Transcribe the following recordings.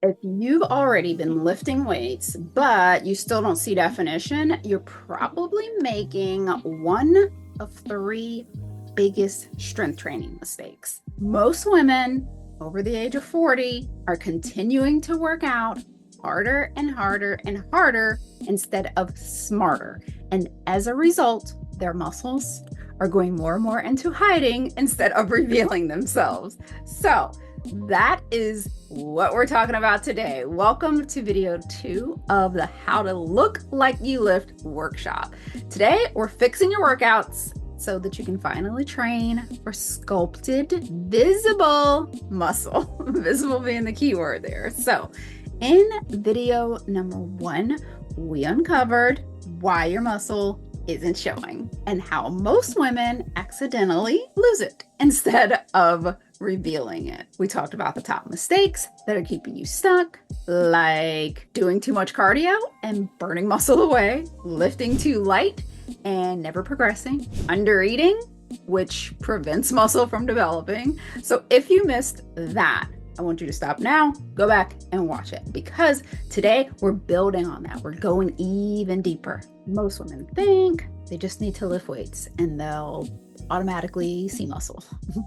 If you've already been lifting weights, but you still don't see definition, you're probably making one of three biggest strength training mistakes. Most women over the age of 40 are continuing to work out harder and harder and harder instead of smarter. And as a result, their muscles are going more and more into hiding instead of revealing themselves. So, that is what we're talking about today. Welcome to video 2 of the How to Look Like You Lift workshop. Today, we're fixing your workouts so that you can finally train for sculpted, visible muscle. Visible being the key word there. So, in video number 1, we uncovered why your muscle isn't showing and how most women accidentally lose it instead of revealing it. We talked about the top mistakes that are keeping you stuck, like doing too much cardio and burning muscle away, lifting too light and never progressing, undereating, which prevents muscle from developing. So if you missed that, I want you to stop now, go back and watch it, because today we're building on that. We're going even deeper. Most women think they just need to lift weights and they'll automatically see muscle.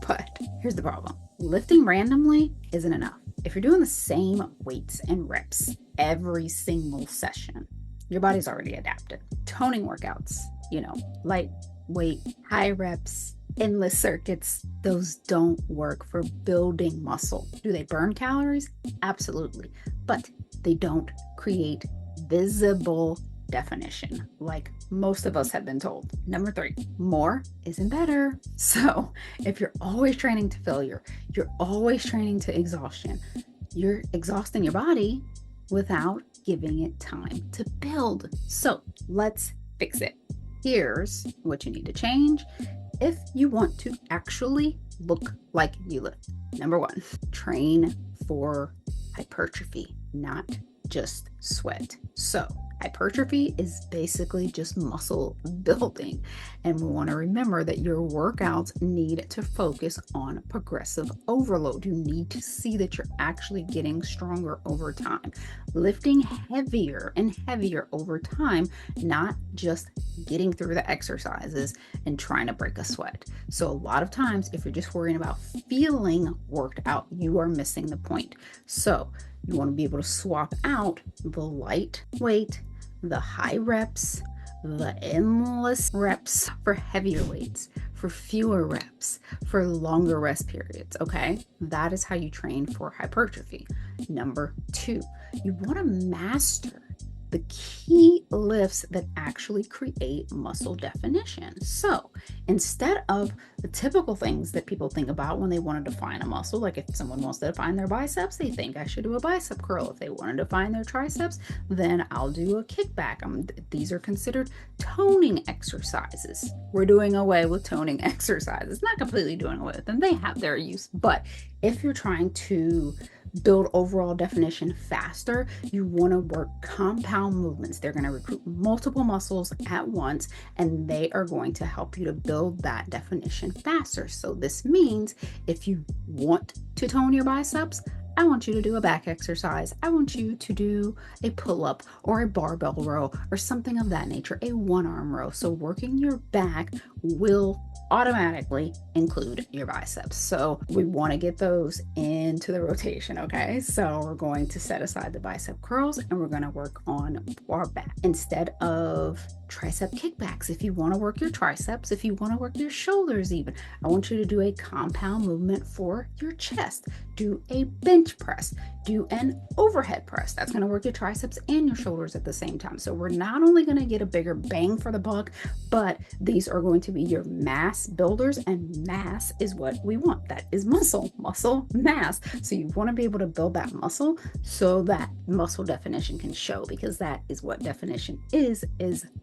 But here's the problem. Lifting randomly isn't enough. If you're doing the same weights and reps every single session, your body's already adapted. Toning workouts, light weight, high reps, endless circuits, those don't work for building muscle. Do they burn calories? Absolutely. But they don't create visible definition like most of us have been told. Number 3, more isn't better. So if you're always training to failure, you're always training to exhaustion, you're exhausting your body without giving it time to build. So let's fix it. Here's what you need to change if you want to actually look like you lift. Number 1, train for hypertrophy, not just sweat. So hypertrophy is basically just muscle building. And we want to remember that your workouts need to focus on progressive overload. You need to see that you're actually getting stronger over time, lifting heavier and heavier over time, not just getting through the exercises and trying to break a sweat. So a lot of times, if you're just worrying about feeling worked out, you are missing the point. So you want to be able to swap out the light weight, the high reps, the endless reps for heavier weights, for fewer reps, for longer rest periods, okay? That is how you train for hypertrophy. Number 2, you want to master the key lifts that actually create muscle definition. So instead of the typical things that people think about when they want to define a muscle, like if someone wants to define their biceps, they think I should do a bicep curl. If they want to define their triceps, then I'll do a kickback. These are considered toning exercises. We're doing away with toning exercises, not completely doing away with them. They have their use, but if you're trying to build overall definition faster, you want to work compound movements. They're going to recruit multiple muscles at once, and they are going to help you to build that definition faster. So this means if you want to tone your biceps, I want you to do a back exercise. I want you to do a pull-up or a barbell row or something of that nature, a one-arm row. So working your back will automatically include your biceps. So we want to get those into the rotation, okay? So we're going to set aside the bicep curls and we're going to work on our back instead of tricep kickbacks. If you want to work your triceps, if you want to work your shoulders even, I want you to do a compound movement for your chest. Do a bench press, do an overhead press. That's going to work your triceps and your shoulders at the same time. So we're not only going to get a bigger bang for the buck, but these are going to be your mass builders, and mass is what we want. That is muscle mass. So you want to be able to build that muscle so that muscle definition can show, because that is what definition is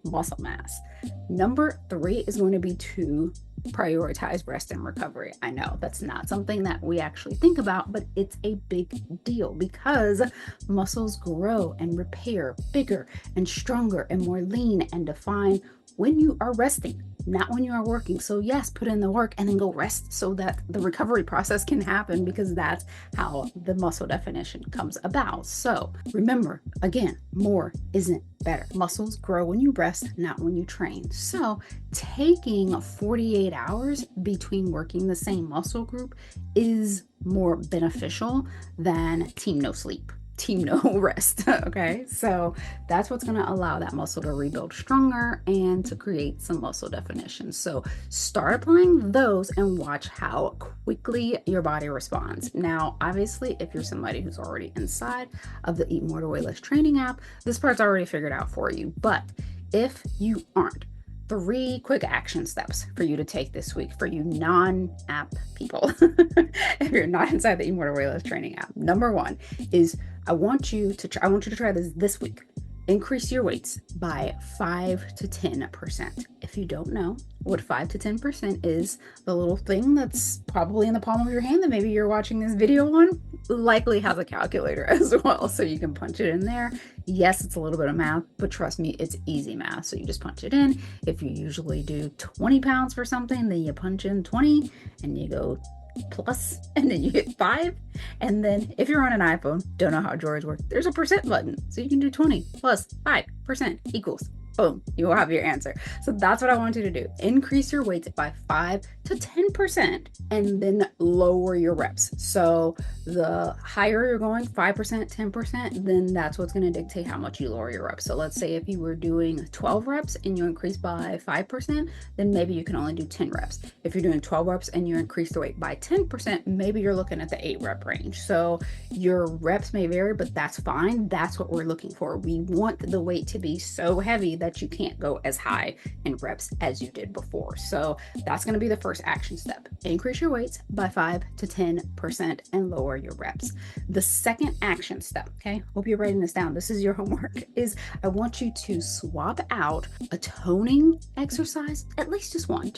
muscle mass. Number 3 is going to be to prioritize rest and recovery. I know that's not something that we actually think about, but it's a big deal because muscles grow and repair bigger and stronger and more lean and defined when you are resting, not when you are working. So yes, put in the work and then go rest so that the recovery process can happen, because that's how the muscle definition comes about. So remember, again, more isn't better. Muscles grow when you rest, not when you train. So taking 48 hours between working the same muscle group is more beneficial than team no sleep, team no rest. Okay, so that's what's going to allow that muscle to rebuild stronger and to create some muscle definition. So start applying those and watch how quickly your body responds. Now, obviously, if you're somebody who's already inside of the EM2WL Training App, this part's already figured out for you. But if you aren't, 3 quick action steps for you to take this week for you non-app people. If you're not inside the EM2WL Training App, number 1 is I want you to try this week. Increase your weights by 5 to 10%. If you don't know what 5 to 10% is, the little thing that's probably in the palm of your hand that maybe you're watching this video on likely has a calculator as well, so you can punch it in there. Yes, it's a little bit of math, but trust me, it's easy math. So you just punch it in. If you usually do 20 pounds for something, then you punch in 20 and you go plus, and then you hit 5. And then if you're on an iPhone, don't know how drawers work, there's a percent button. So you can do 20 plus 5% equals, boom, you will have your answer. So that's what I want you to do. Increase your weights by 5 to 10% and then lower your reps. So the higher you're going, 5%, 10%, then that's what's going to dictate how much you lower your reps. So let's say if you were doing 12 reps and you increase by 5%, then maybe you can only do 10 reps. If you're doing 12 reps and you increase the weight by 10%, maybe you're looking at the 8 rep range. So your reps may vary, but that's fine. That's what we're looking for. We want the weight to be so heavy that you can't go as high in reps as you did before. So that's going to be the first action step. Increase your weights by 5 to 10% and lower your reps. The second action step, okay, hope you're writing this down, this is your homework, is I want you to swap out a toning exercise, at least just one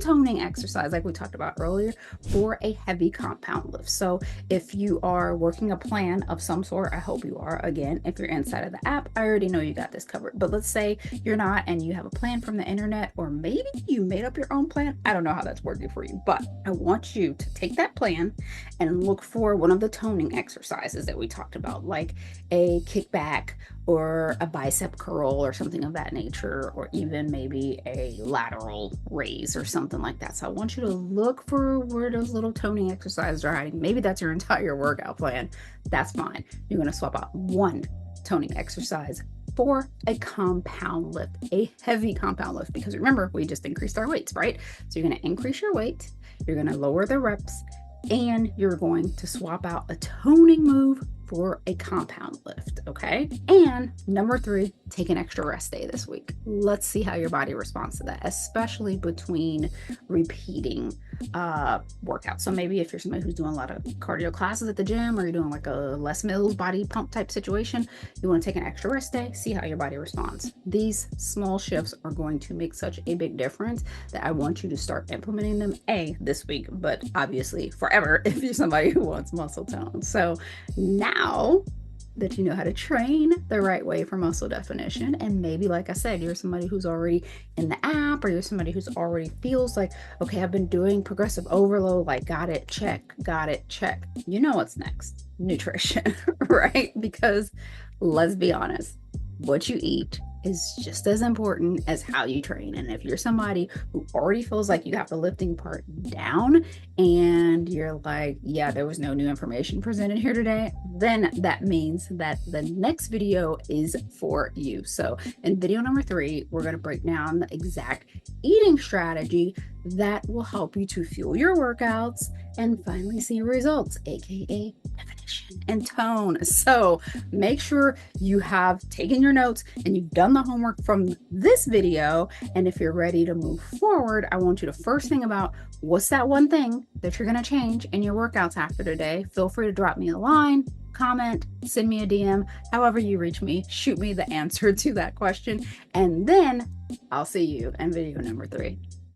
toning exercise like we talked about earlier, for a heavy compound lift. So if you are working a plan of some sort, I hope you are, again, if you're inside of the app, I already know you got this covered. But let's say you're not and you have a plan from the internet, or maybe you made up your own plan. I don't know how that's working for you, but I want you to take that plan and look for one of the toning exercises that we talked about, like a kickback or a bicep curl or something of that nature, or even maybe a lateral raise or something like that. So I want you to look for where those little toning exercises are hiding. Maybe that's your entire workout plan. That's fine. You're going to swap out one toning exercise for a compound lift, a heavy compound lift, because remember, we just increased our weights, right? So you're going to increase your weight, you're going to lower the reps, and you're going to swap out a toning move for a compound lift, okay? And number 3, take an extra rest day this week. Let's see how your body responds to that, especially between repeating workouts. So maybe if you're somebody who's doing a lot of cardio classes at the gym, or you're doing like a Les Mills body pump type situation, you want to take an extra rest day, see how your body responds. These small shifts are going to make such a big difference that I want you to start implementing them this week, but obviously forever if you're somebody who wants muscle tone. So now that you know how to train the right way for muscle definition, and maybe, like I said, you're somebody who's already in the app, or you're somebody who's already feels like, okay, I've been doing progressive overload, like got it, check. You know what's next? Nutrition, right? Because let's be honest, what you eat is just as important as how you train. And if you're somebody who already feels like you have the lifting part down and you're like, yeah, there was no new information presented here today, then that means that the next video is for you. So in video number 3, we're going to break down the exact eating strategy that will help you to fuel your workouts and finally see results, aka definition and tone. So make sure you have taken your notes and you've done the homework from this video. And if you're ready to move forward, I want you to first think about what's that one thing that you're going to change in your workouts after today. Feel free to drop me a line, comment, send me a DM, however you reach me, shoot me the answer to that question. And then I'll see you in video number 3.